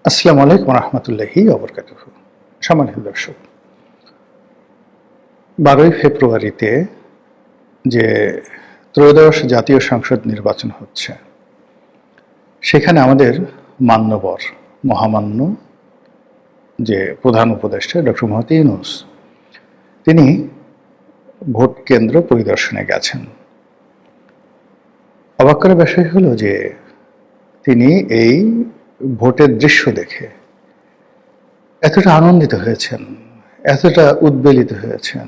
আসসালামু আলাইকুম রহমতুল্লাহি ওবরকাতুহ। সম্মানিত দর্শক, 12ই ফেব্রুয়ারিতে যে ত্রয়োদশ জাতীয় সংসদ নির্বাচন হচ্ছে, সেখানে আমাদের মান্যবর মহামান্য যে প্রধান উপদেষ্টা ডক্টর মোহাম্মদ ইউনূস, তিনি ভোট কেন্দ্র পরিদর্শনে গেছেন। অবাক করার বিষয় হলো যে তিনি এই ভোটের দৃশ্য দেখে এতটা আনন্দিত হয়েছেন, এতটা উদ্বেলিত হয়েছেন,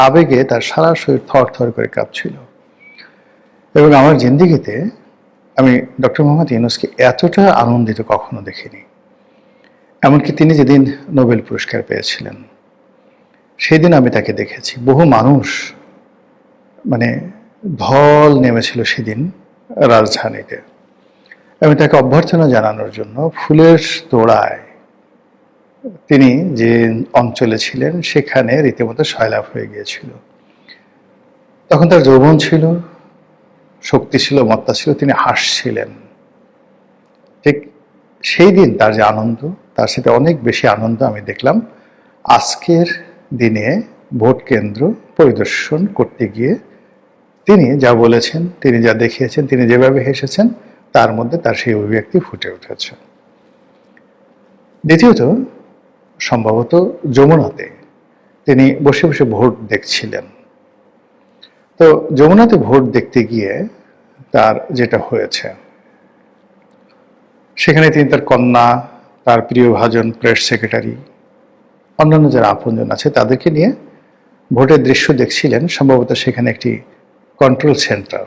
আবেগে তার সারা শরীর থর থর করে কাঁপছিল। এবং আমার জিন্দিগিতে আমি ডক্টর মোহাম্মদ ইউনূসকে এতটা আনন্দিত কখনো দেখিনি। এমনকি তিনি যেদিন নোবেল পুরস্কার পেয়েছিলেন, সেই দিন আমি তাকে দেখেছি। বহু মানুষ ঢল নেমেছিল সেদিন রাজধানীতে। আমি তাকে অভ্যর্থনা জানানোর জন্য ফুলের তোড়ায় তিনি যে অঞ্চলে ছিলেন সেখানে রীতিমতো সয়লাভ হয়ে গিয়েছিল। তখন তার যৌবন ছিল, শক্তি ছিল, মত্তা ছিল, তিনি হাসছিলেন। ঠিক সেই দিন তার যে আনন্দ, তার সাথে অনেক বেশি আনন্দ আমি দেখলাম আজকের দিনে ভোট কেন্দ্র পরিদর্শন করতে গিয়ে। তিনি যা বলেছেন, তিনি যা দেখিয়েছেন, তিনি যেভাবে হেসেছেন, তার মধ্যে তার সেই অভিব্যক্তি ফুটে উঠেছে। দ্বিতীয়ত, সম্ভবত যমুনাতে তিনি বসে বসে ভোট দেখছিলেন। তো যমুনাতে ভোট দেখতে গিয়ে তার যেটা হয়েছে, সেখানে তিনি তার কন্যা, তার প্রিয়ভাজন প্রেস সেক্রেটারি, অন্যান্য যারা আপনজন আছে তাদেরকে নিয়ে ভোটের দৃশ্য দেখছিলেন। সম্ভবত সেখানে একটি control centre,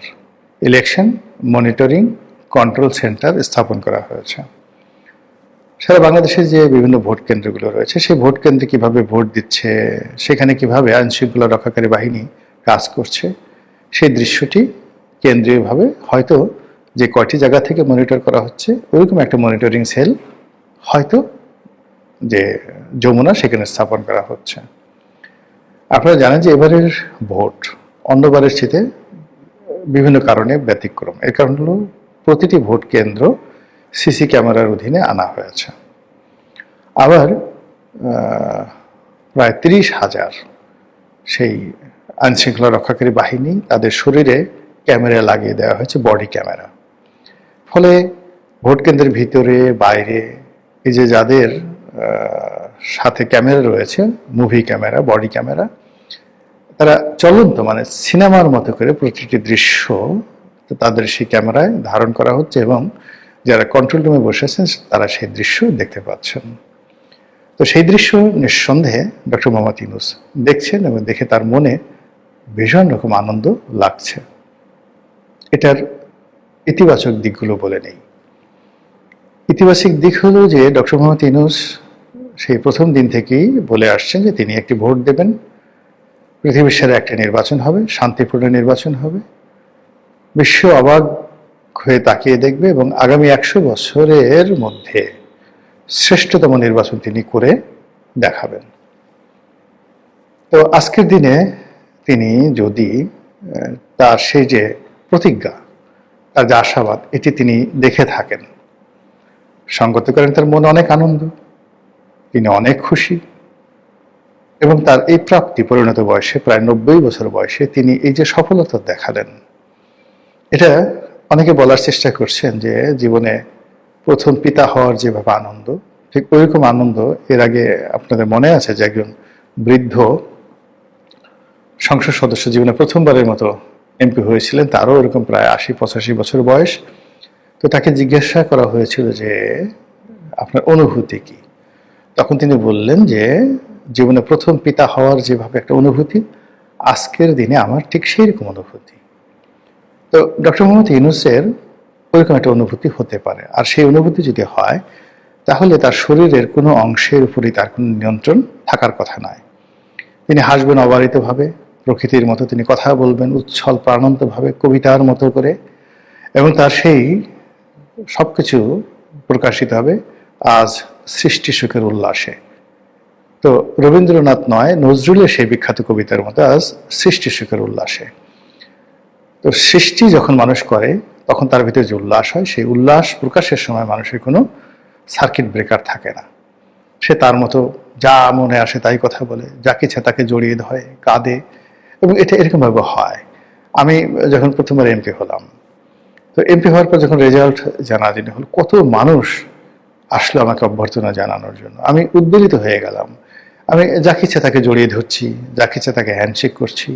election monitoring control centre স্থাপন করা হয়েছে। সারা বাংলাদেশের যে বিভিন্ন ভোট কেন্দ্রগুলো রয়েছে, সেই ভোট কেন্দ্রে কিভাবে ভোট দিচ্ছে, সেখানে কিভাবে আইন শৃঙ্খলা রক্ষাকারী বাহিনী কাজ করছে, সেই দৃশ্যটি কেন্দ্রীয়ভাবে হয়তো যে কয়টি জায়গা থেকে মনিটর করা হচ্ছে, ওইরকম একটা মনিটরিং সেল হয়তো যে যমুনা সেখানে স্থাপন করা হচ্ছে। আপনারা জানেন যে এবারের ভোট অন্যবারের চেয়ে বিভিন্ন কারণে ব্যতিক্রম। এর কারণ হলো প্রতিটি ভোট কেন্দ্র সিসি ক্যামেরার অধীনে আনা হয়েছে। আবার প্রায় 30,000 সেই আইনশৃঙ্খলা রক্ষাকারী বাহিনী, তাদের শরীরে ক্যামেরা লাগিয়ে দেওয়া হয়েছে, বডি ক্যামেরা। ফলে ভোট কেন্দ্রের ভিতরে বাইরে এই যে যাদের সাথে ক্যামেরা রয়েছে, মুভি ক্যামেরা, বডি ক্যামেরা, তারা চলন্ত সিনেমার মতো করে প্রতিটি দৃশ্য তাদের সেই ক্যামেরায় ধারণ করা হচ্ছে এবং যারা কন্ট্রোল রুমে বসেছেন তারা সেই দৃশ্য দেখতে পাচ্ছেন। তো সেই দৃশ্য নিঃসন্দেহে ডক্টর মোহাম্মদ ইউনূস দেখছেন এবং দেখে তার মনে ভীষণ রকম আনন্দ লাগছে। এটার ইতিবাচক দিকগুলো বলে নেই। ইতিবাচক দিক হলো যে ডক্টর মোহাম্মদ ইউনূস সেই প্রথম দিন থেকেই বলে আসছেন যে তিনি একটি ভোট দেবেন, পৃথিবীর সেরা একটা নির্বাচন হবে, শান্তিপূর্ণ নির্বাচন হবে, বিশ্ব অবাক হয়ে তাকিয়ে দেখবে এবং আগামী 100 বছরের মধ্যে শ্রেষ্ঠতম নির্বাচন তিনি করে দেখাবেন। তো আজকের দিনে তিনি যদি তার সেই যে প্রতিজ্ঞা, তার যে আশাবাদ, এটি তিনি দেখে থাকেন, সঙ্গত করেন তার মনে অনেক আনন্দ, তিনি অনেক খুশি এবং তার এই প্রাপ্তি পরিণত বয়সে, প্রায় 90 বছর বয়সে তিনি এই যে সফলতা দেখালেন, এটা অনেকে বলার চেষ্টা করছেন যে জীবনে প্রথম পিতা হওয়ার যেভাবে আনন্দ, ঠিক ওইরকম আনন্দ এর আগে আপনাদের মনে আছে যে একজন বৃদ্ধ সংসদ সদস্য জীবনে প্রথমবারের মতো এমপি হয়েছিলেন, তারও এরকম প্রায় 80-85 বছর বয়স। তো তাকে জিজ্ঞাসা করা হয়েছিল যে আপনার অনুভূতি কি? তখন তিনি বললেন যে জীবনে প্রথম পিতা হওয়ার যেভাবে একটা অনুভূতি, আজকের দিনে আমার ঠিক সেই রকম অনুভূতি। তো ডক্টর মোহাম্মদ ইউনূসের ওইরকম একটা অনুভূতি হতে পারে, আর সেই অনুভূতি যদি হয় তাহলে তার শরীরের কোনো অংশের উপরই তার কোনো নিয়ন্ত্রণ থাকার কথা নয়। তিনি হাসবেন অবারিতভাবে, প্রকৃতির মতো তিনি কথা বলবেন উচ্ছল প্রাণান্তভাবে, কবিতার মতো করে, এবং তার সেই সবকিছু প্রকাশিত হবে আজ সৃষ্টি সুখের উল্লাসে। তো রবীন্দ্রনাথ নয়, নজরুলের সেই বিখ্যাত কবিতার মতো আজ সৃষ্টি সুখের উল্লাসে। তো সৃষ্টি যখন মানুষ করে তখন তার ভিতরে যে উল্লাস হয়, সেই উল্লাস প্রকাশের সময় মানুষের কোনো সার্কিট ব্রেকার থাকে না। সে তার মতো যা মনে আসে তাই কথা বলে, যাকে ইচ্ছা তাকে জড়িয়ে ধরে, কাঁদে, এবং এটা এরকমভাবে হয়। আমি যখন প্রথমবার এমপি হলাম, তো এমপি হওয়ার পর যখন রেজাল্ট জানাজানি হলো, কত মানুষ আসলো আমাকে অভ্যর্থনা জানানোর জন্য। আমি উদ্বেলিত হয়ে গেলাম। আমি যাকে ইচ্ছা তাকে জড়িয়ে ধরছি, যাকে ইচ্ছা তাকে হ্যান্ডশেক করছি।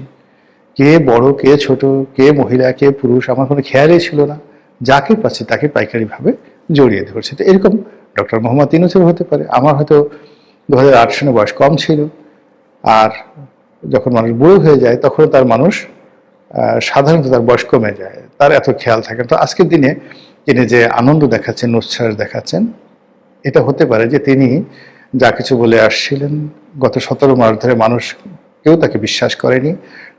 কে বড়, কে ছোট, কে মহিলা, কে পুরুষ, আমার কোনো খেয়ালই ছিল না। যাকে পাচ্ছি তাকে পাইকারিভাবে জড়িয়ে ধরছি। তো এরকম ডক্টর মোহাম্মদ ইউনূসের হতে পারে। আমার হয়তো 2008 সনে বয়স কম ছিল, আর যখন মানুষ বুড়ো হয়ে যায় তখন তার মানুষ সাধারণত তার বয়স কমে যায়, তার এত খেয়াল থাকে। তো আজকের দিনে তিনি যে আনন্দ দেখাচ্ছেন, উচ্ছ্বাস দেখাচ্ছেন, এটা হতে পারে যে তিনি যা কিছু বলে আসছিলেন গত 17 মাস ধরে মানুষ কেউ তাকে বিশ্বাস করেনি,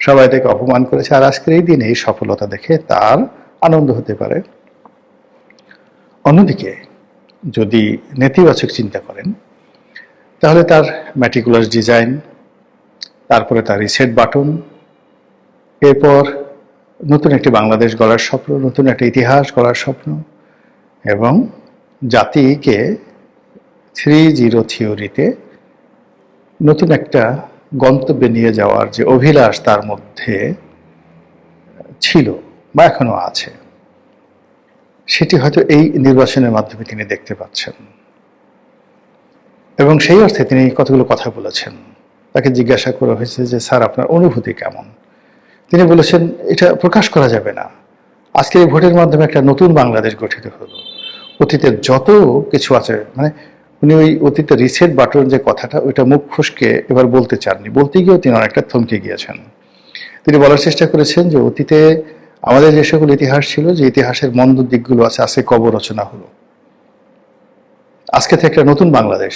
সবাই তাকে অপমান করেছে, আর আজকের এই দিনে এই সফলতা দেখে তার আনন্দ হতে পারে। অন্যদিকে যদি নেতিবাচক চিন্তা করেন, তাহলে তার ম্যাটিকুলাস ডিজাইন, তারপরে তার রিসেট বাটন, এরপর নতুন একটি বাংলাদেশ গড়ার স্বপ্ন, নতুন একটা ইতিহাস গড়ার স্বপ্ন, এবং জাতিকে 3-0 থিওরিতে নতুন একটা গন্তব্যে নিয়ে যাওয়ার যে অভিলাষ তার মধ্যে ছিল বা এখনো আছে, সেটি হয়তো এই নির্বাচনের মাধ্যমে তিনি দেখতে পাচ্ছেন। এবং সেই অর্থে তিনি কতগুলো কথা বলেছেন। তাকে জিজ্ঞাসা করা হয়েছে যে স্যার আপনার অনুভূতি কেমন, তিনি বলেছেন এটা প্রকাশ করা যাবে না। আজকের এই ভোটের মাধ্যমে একটা নতুন বাংলাদেশ গঠিত হলো। অতীতের যত কিছু আছে, মানে উনি ওই অতীতের রিসেট বাটন যে কথাটা, ওইটা মুখ ফসকে এবার বলতে চাননি, বলতে গিয়েও তিনি অনেকটা থমকে গিয়েছেন। তিনি বলার চেষ্টা করেছেন যে অতীতে আমাদের যে সকল ইতিহাস ছিল, যে ইতিহাসের মন্দ দিকগুলো আছে, আজকে কবর রচনা হলো। আজকে থেকে একটা নতুন বাংলাদেশ,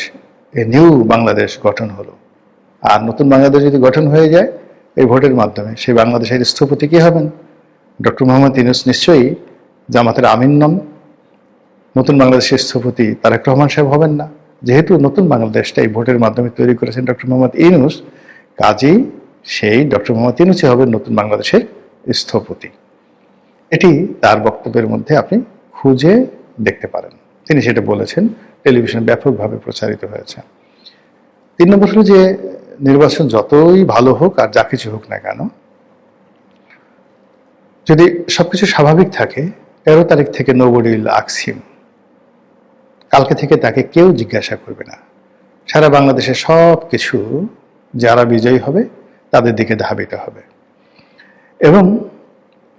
এই নিউ বাংলাদেশ গঠন হলো। আর নতুন বাংলাদেশ যদি গঠন হয়ে যায় এই ভোটের মাধ্যমে, সেই বাংলাদেশের স্থপতি কি হবেন? ডক্টর মোহাম্মদ ইউনূস নিশ্চয়ই জামাতের আমির নন। নতুন বাংলাদেশের স্থপতি তারেক রহমান সাহেব হবেন না। যেহেতু নতুন বাংলাদেশটা এই ভোটের মাধ্যমে তৈরি করেছেন ডক্টর মোহাম্মদ ইউনূস, কাজেই সেই ডক্টর মোহাম্মদ ইউনূসই হবেন নতুন বাংলাদেশের স্থপতি। এটি তার বক্তব্যের মধ্যে আপনি খুঁজে দেখতে পারেন, তিনি সেটা বলেছেন, টেলিভিশনে ব্যাপকভাবে প্রচারিত হয়েছে। 3 নম্বর হলো যে নির্বাচন যতই ভালো হোক আর যা কিছু হোক না কেন, যদি সবকিছু স্বাভাবিক থাকে, 13 তারিখ থেকে নোবডি উইল আস্ক হিম, কালকে থেকে তাকে কেউ জিজ্ঞাসা করবে না। সারা বাংলাদেশের সব কিছু যারা বিজয়ী হবে তাদের দিকে ধাবিত হবে। এবং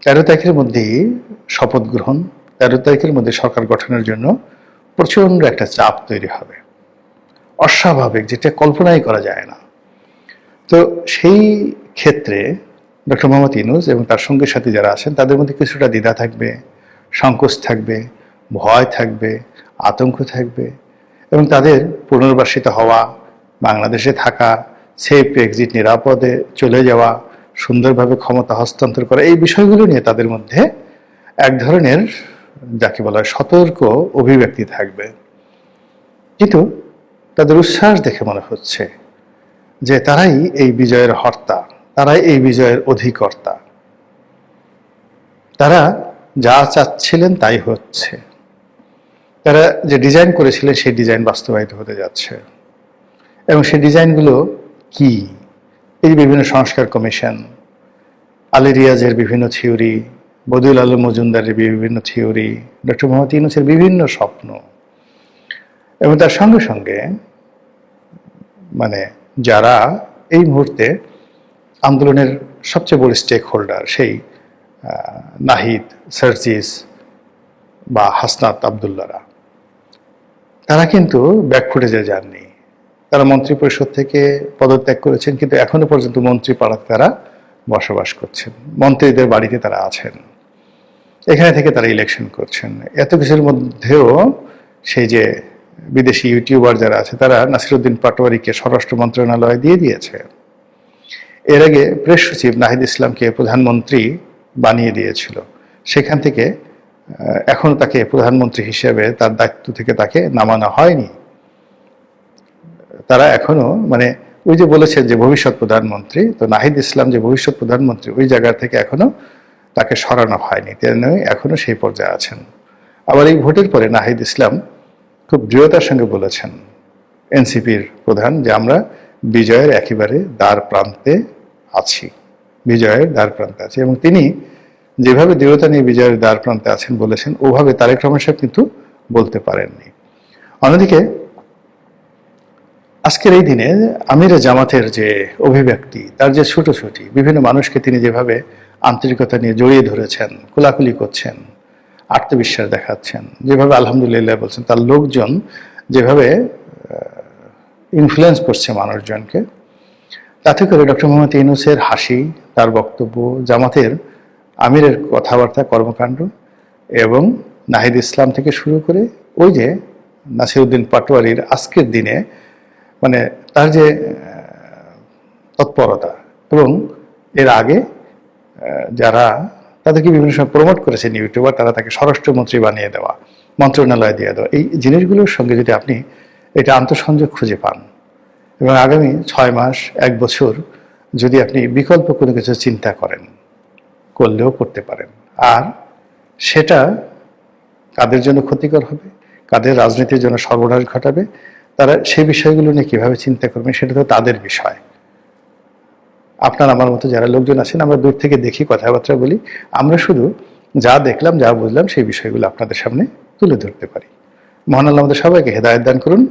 13 তারিখের মধ্যেই শপথ গ্রহণ, 13 তারিখের মধ্যে সরকার গঠনের জন্য প্রচন্ড একটা চাপ তৈরি হবে, অস্বাভাবিক, যেটা কল্পনাই করা যায় না। তো সেই ক্ষেত্রে ডক্টর মোহাম্মদ ইউনূস এবং তার সঙ্গী সাথী যারা আছেন তাদের মধ্যে কিছুটা দ্বিধা থাকবে, সংকোচ থাকবে, ভয় থাকবে, আতঙ্ক থাকবে, এবং তাদের পুনর্বাসিত হওয়া, বাংলাদেশে থাকা, সেফ এক্সিট, নিরাপদে চলে যাওয়া, সুন্দরভাবে ক্ষমতা হস্তান্তর করা, এই বিষয়গুলো নিয়ে তাদের মধ্যে এক ধরনের যাকে বলা হয় সতর্ক অভিব্যক্তি থাকবে। কিন্তু তাদের উচ্ছ্বাস দেখে মনে হচ্ছে যে তারাই এই বিজয়ের হর্তা, তারাই এই বিজয়ের অধিকর্তা। তারা যা চাচ্ছিলেন তাই হচ্ছে, তারা যে ডিজাইন করেছিলেন সেই ডিজাইন বাস্তবায়িত হতে যাচ্ছে। এবং সেই ডিজাইনগুলো কি? এই বিভিন্ন সংস্কার কমিশন, আলী রিয়াজের বিভিন্ন থিওরি, বদিউল আলম মজুমদারের বিভিন্ন থিওরি, ডক্টর মোহাম্মদ ইউনূসের বিভিন্ন স্বপ্ন, এবং তার সঙ্গে সঙ্গে মানে যারা এই মুহূর্তে আন্দোলনের সবচেয়ে বড় স্টেক হোল্ডার, সেই নাহিদ, সার্জিস বা হাসনাত আবদুল্লাহরা, তারা কিন্তু ব্যাকফুটেজে যাননি। তারা মন্ত্রী পরিষদ থেকে পদত্যাগ করেছেন, কিন্তু এখনো পর্যন্ত মন্ত্রী পাড়াতে তারা বসবাস করছেন, মন্ত্রীদের বাড়িতে তারা আছেন, এখানে থেকে তারা ইলেকশন করছেন। এত কিছুর মধ্যেও সেই যে বিদেশি ইউটিউবার যারা আছে, তারা নাসিরউদ্দিন পাটোয়ারিকে স্বরাষ্ট্র মন্ত্রণালয় দিয়ে দিয়েছে। এর আগে প্রেস সচিব নাহিদ ইসলামকে প্রধানমন্ত্রী বানিয়ে দিয়েছিল, সেখান থেকে এখনো তাকে প্রধানমন্ত্রী হিসেবে তার দায়িত্ব থেকে তাকে নামানো হয়নি। তারা এখনো মানে ওই যে বলেছেন যে ভবিষ্যৎ প্রধানমন্ত্রী, তো নাহিদ ইসলাম যে ভবিষ্যৎ প্রধানমন্ত্রী, ওই জায়গা থেকে এখনো তাকে সরানো হয়নি, তিনি এখনো সেই পর্যায়ে আছেন। আবার এই ভোটের পরে নাহিদ ইসলাম খুব দৃঢ়তার সঙ্গে বলেছেন এনসিপির প্রধান যে আমরা বিজয়ের একেবারে দ্বার প্রান্তে আছি, বিজয়ের দ্বার প্রান্তে আছি। এবং তিনি যেভাবে দৃঢ়তা নিয়ে বিজয়ের দ্বার প্রান্তে আছেন বলেছেন, ওভাবে তারেক রহমান সাহেব কিন্তু বলতে পারেননি। অন্যদিকে আজকের এই দিনে আমিরে জামাতের যে অভিব্যক্তি, তার যে ছুটোছুটি, বিভিন্ন মানুষকে তিনি যেভাবে আন্তরিকতা নিয়ে জড়িয়ে ধরেছেন, কোলাকুলি করছেন, আত্মবিশ্বাস দেখাচ্ছেন, যেভাবে আলহামদুলিল্লাহ বলছেন, তার লোকজন যেভাবে ইনফ্লুয়েন্স করছে মানুষজনকে, তাতে করে ডক্টর মোহাম্মদ ইউনূসের হাসি, তার বক্তব্য, জামাতের আমিরের কথাবার্তা, কর্মকাণ্ড এবং নাহিদ ইসলাম থেকে শুরু করে ওই যে নাসিরউদ্দিন পাটোয়ারির আজকের দিনে মানে তার যে তৎপরতা, এবং এর আগে যারা তাদেরকে বিভিন্ন সময় প্রমোট করেছেন ইউটিউবার, তারা তাকে স্বরাষ্ট্রমন্ত্রী বানিয়ে দেওয়া, মন্ত্রণালয় দিয়ে দেওয়া, এই জিনিসগুলোর সঙ্গে যদি আপনি এটা আন্তঃসংযোগ খুঁজে পান এবং আগামী 6 মাস 1 বছর যদি আপনি বিকল্প কোনো কিছু চিন্তা করেন, করলেও করতে পারেন, আর সেটা কাদের জন্য ক্ষতিকর হবে, কাদের রাজনীতির জন্য সর্বনাশ ঘটাবে, তারা সেই বিষয়গুলো নিয়ে কীভাবে চিন্তা করবেন সেটা তো তাদের বিষয়। আপনার আমার মতো যারা লোকজন আছেন, আমরা দূর থেকে দেখি, কথাবার্তা বলি, আমরা শুধু যা দেখলাম, যা বুঝলাম সেই বিষয়গুলো আপনাদের সামনে তুলে ধরতে পারি। মহান আল্লাহ আমাদের সবাইকে হেদায়েত দান করুন।